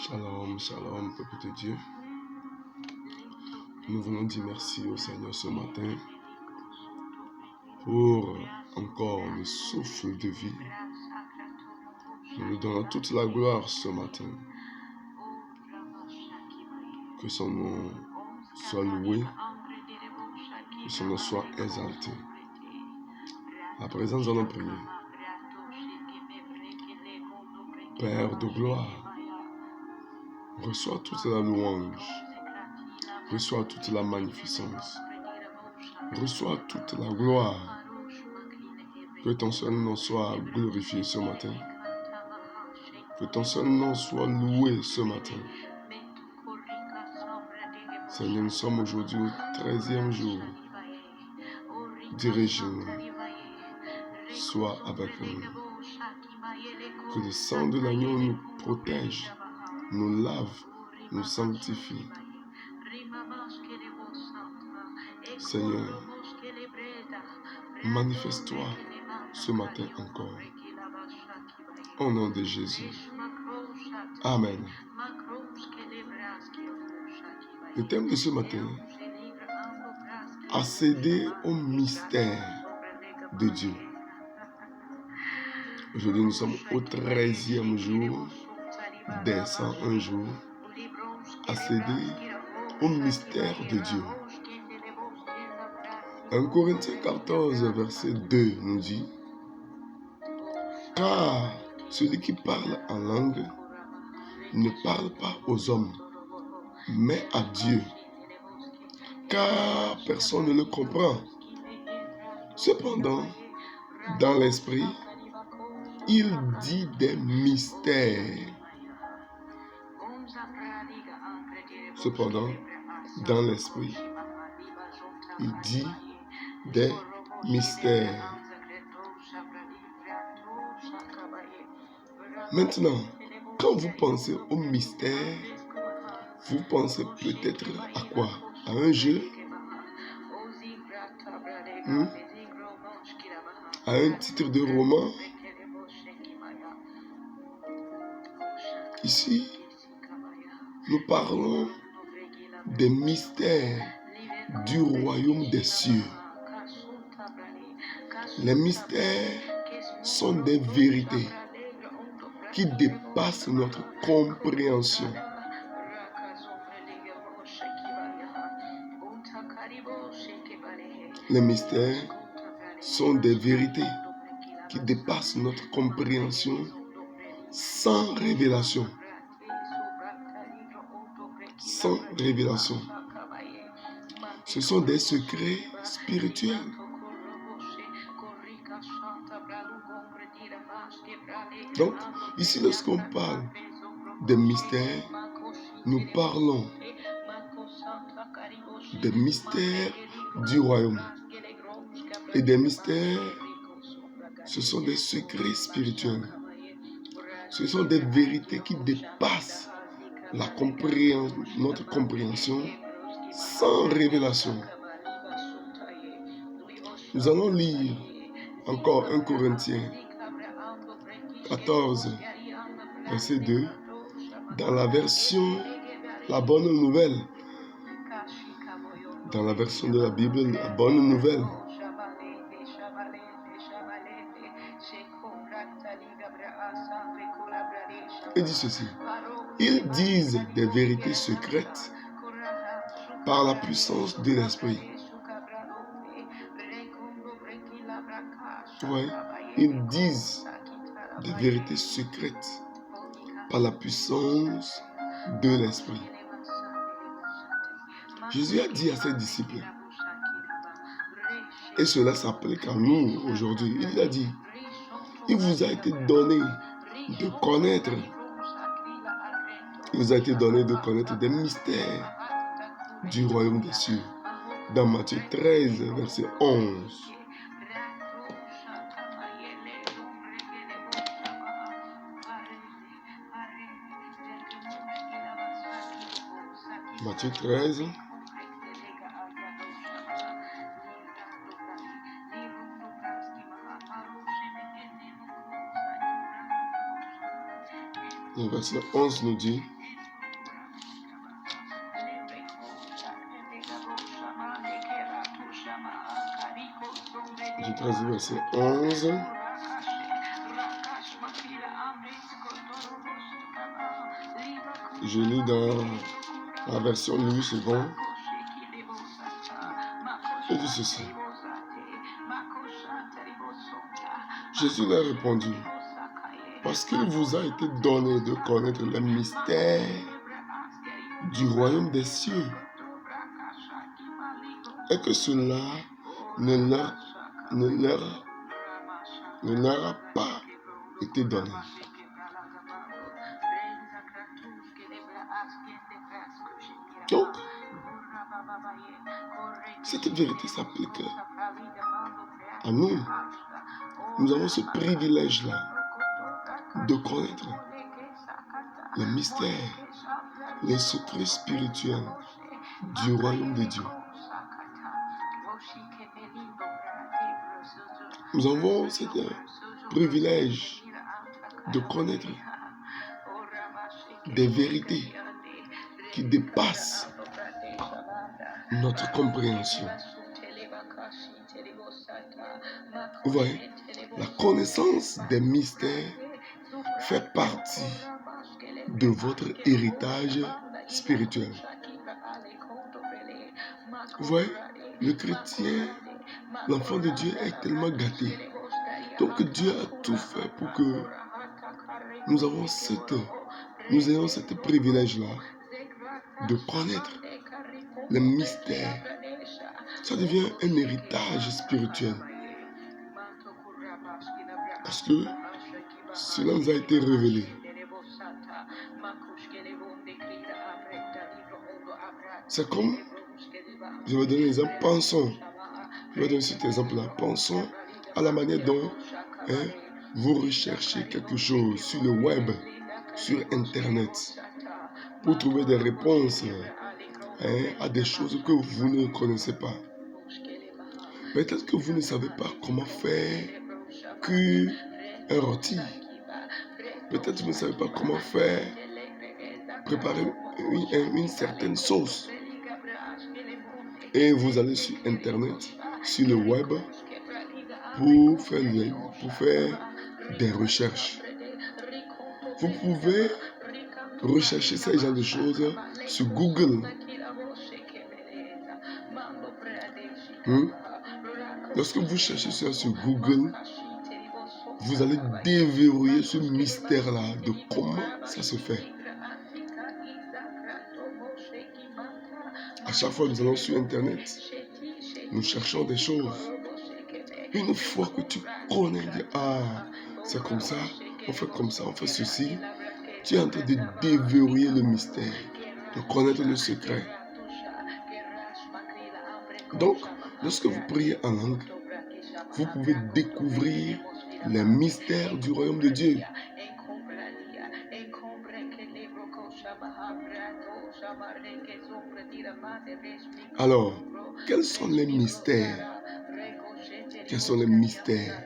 Shalom, shalom, peuple de Dieu. Nous voulons dire merci au Seigneur ce matin pour encore le souffle de vie. Nous lui donnons toute la gloire ce matin. Que son nom soit loué, que son nom soit exalté. À présent, nous allons prier. Père de gloire, reçois toute la louange, reçois toute la magnificence, reçois toute la gloire. Que ton seul nom soit glorifié ce matin. Que ton seul nom soit loué ce matin. Seigneur, nous sommes aujourd'hui au 13e jour. Dirige-nous. Sois avec nous. Que le sang de l'agneau nous protège, nous lave, nous sanctifie. Seigneur, manifeste-toi ce matin encore. Au nom de Jésus. Amen. Le thème de ce matin, accéder au mystère de Dieu. Aujourd'hui, nous sommes au 13e jour des 101 jours. Accéder au mystère de Dieu. 1 Corinthiens 14, verset 2 nous dit: car celui qui parle en langue ne parle pas aux hommes, mais à Dieu, car personne ne le comprend. Cependant, dans l'esprit, il dit des mystères. Cependant, dans l'esprit, il dit des mystères. Maintenant, quand vous pensez au mystère, vous pensez peut-être à quoi? À un jeu? À un titre de roman? Ici, nous parlons des mystères du royaume des cieux. Les mystères sont des vérités qui dépassent notre compréhension. Les mystères sont des vérités qui dépassent notre compréhension sans révélation. Sans révélation. Ce sont des secrets spirituels. Donc, ici, lorsqu'on parle des mystères, nous parlons des mystères du royaume. Et des mystères, ce sont des secrets spirituels. Ce sont des vérités qui dépassent notre compréhension sans révélation. Nous allons lire encore 1 Corinthiens 14, verset 2, dans la version La Bonne Nouvelle. Dans la version de la Bible, La Bonne Nouvelle. Il dit ceci: ils disent des vérités secrètes par la puissance de l'esprit. Ouais, ils disent des vérités secrètes par la puissance de l'esprit. Jésus a dit à ses disciples, et cela s'applique à nous aujourd'hui, il a dit: il vous a été donné de connaître, il vous a été donné de connaître des mystères du royaume des cieux. Dans Matthieu 13, verset 11. Matthieu 13. Le verset 11 nous dit: 13, verset 11. Je lis dans la version Louis II. Il dit ceci. Jésus leur répondit, parce qu'il vous a été donné de connaître les mystères du royaume des cieux, et que cela ne leur a pas été donné. Donc, cette vérité s'applique à nous. Nous avons ce privilège-là de connaître les mystères, les secrets spirituels du royaume de Dieu. Nous avons ce privilège de connaître des vérités qui dépassent notre compréhension. Vous voyez, la connaissance des mystères fait partie de votre héritage spirituel. Vous voyez, le chrétien, l'enfant de Dieu est tellement gâté. Donc Dieu a tout fait pour que nous ayons ce privilège-là de connaître les mystères. Ça devient un héritage spirituel. Parce que cela nous a été révélé. C'est comme, je vais donner un exemple, pensons. Je vais donner cet exemple-là. Pensons à la manière dont vous recherchez quelque chose sur le web, sur Internet, pour trouver des réponses à des choses que vous ne connaissez pas. Peut-être que vous ne savez pas comment faire cuire un rôti. Peut-être que vous ne savez pas comment préparer une certaine sauce. Et vous allez sur Internet, sur le web, pour faire des recherches. Vous pouvez rechercher ces genres de choses sur Google. Lorsque vous cherchez ça sur Google, vous allez déverrouiller ce mystère-là de comment ça se fait. À chaque fois que nous allons sur Internet, nous cherchons des choses. Une fois que tu connais, c'est comme ça, on fait comme ça, on fait ceci, tu es en train de déverrouiller le mystère, de connaître le secret. Donc, lorsque vous priez en langue, vous pouvez découvrir les mystères du royaume de Dieu. Alors, quels sont les mystères? Quels sont les mystères?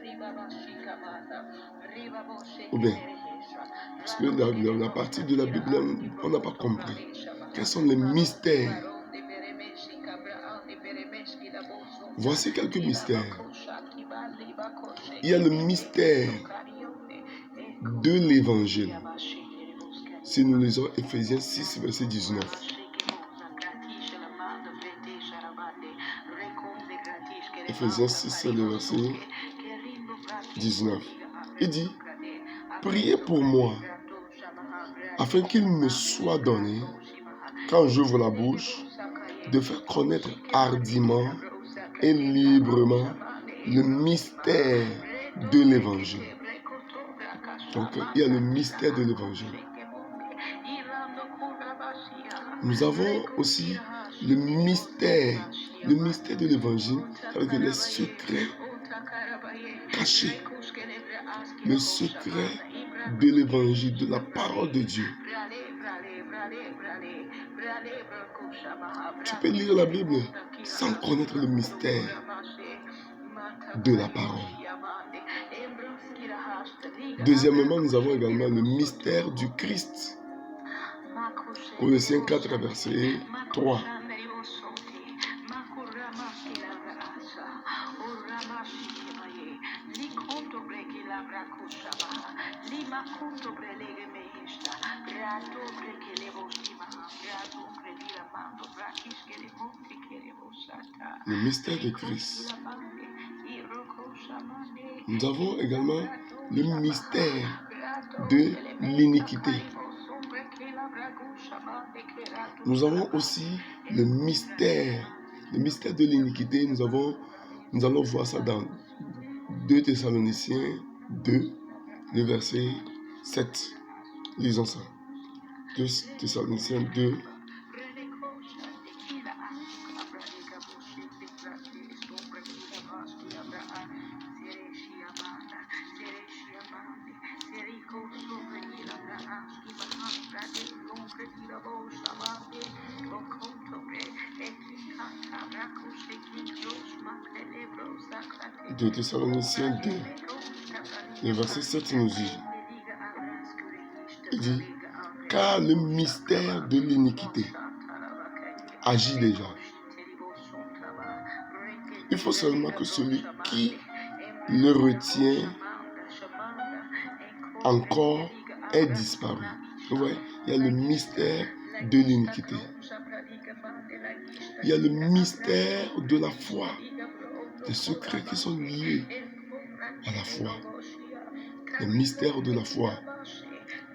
Ou bien, parce que la partie de la Bible, on n'a pas compris. Quels sont les mystères? Voici quelques mystères. Il y a le mystère de l'évangile. Si nous lisons Ephésiens 6, verset 19. Ephésiens 6, c'est le verset 19. Il dit, priez pour moi, afin qu'il me soit donné, quand j'ouvre la bouche, de faire connaître hardiment et librement le mystère de l'évangile. Donc, il y a le mystère de l'évangile. Nous avons aussi le mystère de l'évangile, avec les secrets cachés, le secret de l'évangile, de la parole de Dieu. Tu peux lire la Bible sans connaître le mystère de la parole. Deuxièmement, nous avons également le mystère du Christ. Colossiens 4, verset 3. Le mystère de Christ. Nous avons également le mystère de l'iniquité. Nous avons aussi le mystère de l'iniquité. Nous allons voir ça dans 2 Thessaloniciens 2, le verset 7. Lisons ça. 2 Thessaloniciens 2. De Thessaloniciens 2, le verset 7 nous dit, car le mystère de l'iniquité agit déjà. Il faut seulement que celui qui le retient encore ait disparu. Vous voyez, il y a le mystère de l'iniquité. Il y a le mystère de la foi, des secrets qui sont liés à la foi. Le mystère de la foi.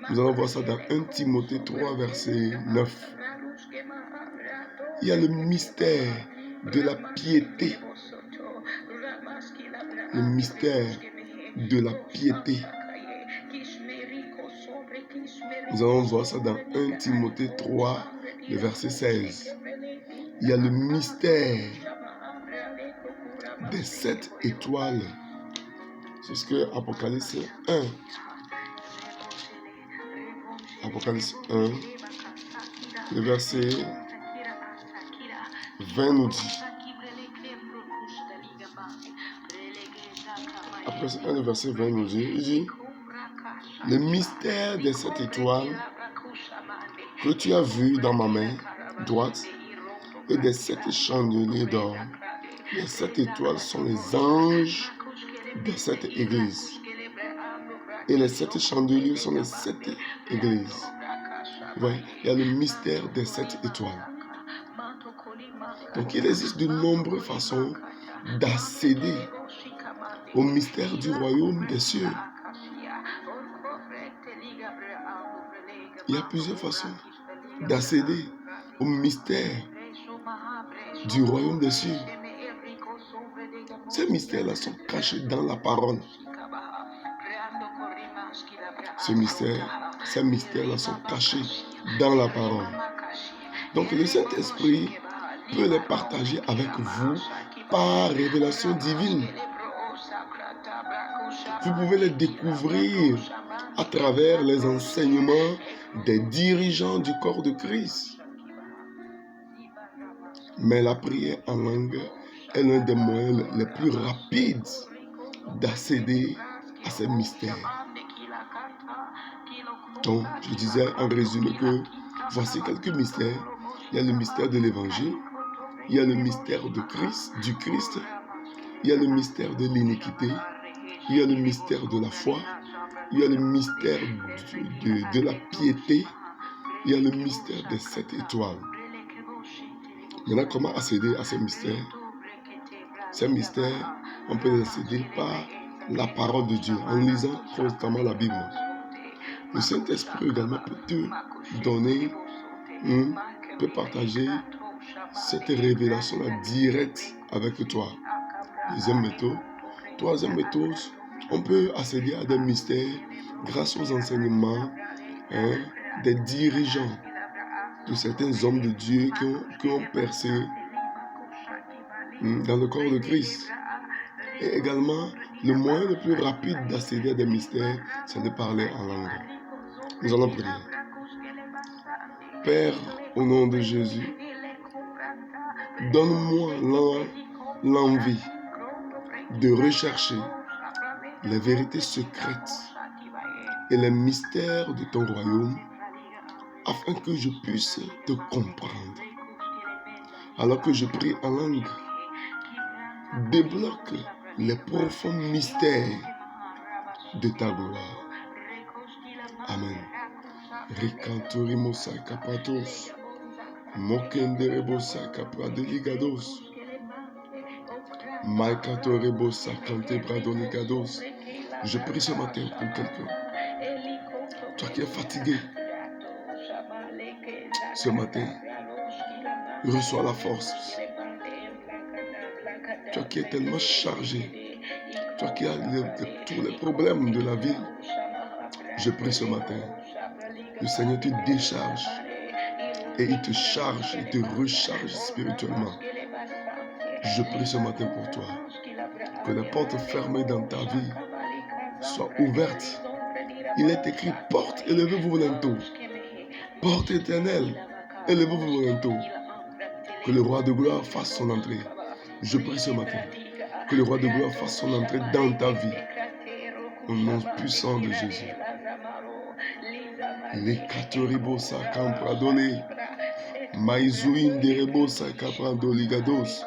Nous allons voir ça dans 1 Timothée 3, verset 9. Il y a le mystère de la piété. Le mystère de la piété. Nous allons voir ça dans 1 Timothée 3, le verset 16. Il y a le mystère des 7 étoiles. C'est ce que Apocalypse 1. Apocalypse 1, le verset 20 nous dit. Apocalypse 1, le verset 20 nous dit, il dit, le mystère des 7 étoiles que tu as vu dans ma main droite et des 7 chandeliers d'or. Les 7 étoiles sont les anges des 7 églises. Et les 7 chandeliers sont les 7 églises. Ouais, il y a le mystère des 7 étoiles. Donc il existe de nombreuses façons d'accéder au mystère du royaume des cieux. Il y a plusieurs façons d'accéder au mystère du royaume des cieux. Ces mystères-là sont cachés dans la parole. Ces mystères-là sont cachés dans la parole. Donc le Saint-Esprit peut les partager avec vous par révélation divine. Vous pouvez les découvrir à travers les enseignements des dirigeants du corps de Christ. Mais la prière en langue est l'un des moyens les plus rapides d'accéder à ces mystères. Donc, je disais en résumé que voici quelques mystères. Il y a le mystère de l'évangile, il y a le mystère du Christ, il y a le mystère de l'iniquité, il y a le mystère de la foi, il y a le mystère de la piété, il y a le mystère des 7 étoiles. Maintenant, comment accéder à ces mystères? Ces mystères, on peut les accéder par la parole de Dieu, en lisant constamment la Bible. Le Saint-Esprit également peut te donner, peut partager cette révélation-là directe avec toi. Deuxième méthode. Troisième méthode, on peut accéder à des mystères grâce aux enseignements des dirigeants, de certains hommes de Dieu qui ont percé dans le corps de Christ. Et également, le moyen le plus rapide d'accéder à des mystères, c'est de parler en langue. Nous allons prier. Père, au nom de Jésus, donne-moi l'envie de rechercher les vérités secrètes et les mystères de ton royaume afin que je puisse te comprendre. Alors que je prie en langue, débloque les profonds mystères de ta gloire. Amen. Rikantorimosa kapatos. Mokenderebosa kapradeligados. Maikatorebosa kantebradonigados. Je prie ce matin pour quelqu'un. Toi qui es fatigué, ce matin, reçois la force. Toi qui es tellement chargé, toi qui as tous les problèmes de la vie, je prie ce matin. Le Seigneur te décharge et il te charge, il te recharge spirituellement. Je prie ce matin pour toi. Que les portes fermées dans ta vie soient ouvertes. Il est écrit, porte, élevez-vous bientôt. Porte éternelle, élevez-vous bientôt. Que le roi de gloire fasse son entrée. Je prie ce matin. Que le roi de gloire fasse son entrée dans ta vie. Au nom puissant de Jésus. Les katoribosa kampradole. Maizouin derebosa kaprandoligados.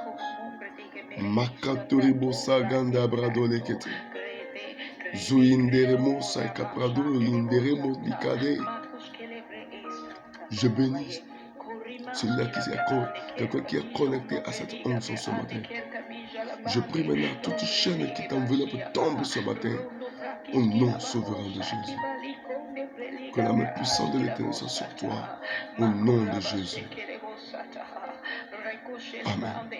Makatoribosa ganda bradole kete. Zouin deremosa kapradole inderemos likade. Je bénis celui-là quelqu'un qui est connecté à cette onction ce matin. Je prie maintenant toute chaîne qui t'enveloppe tombe ce matin au nom souverain de Jésus. Que la main puissante de l'Éternel soit sur toi au nom de Jésus. Amen.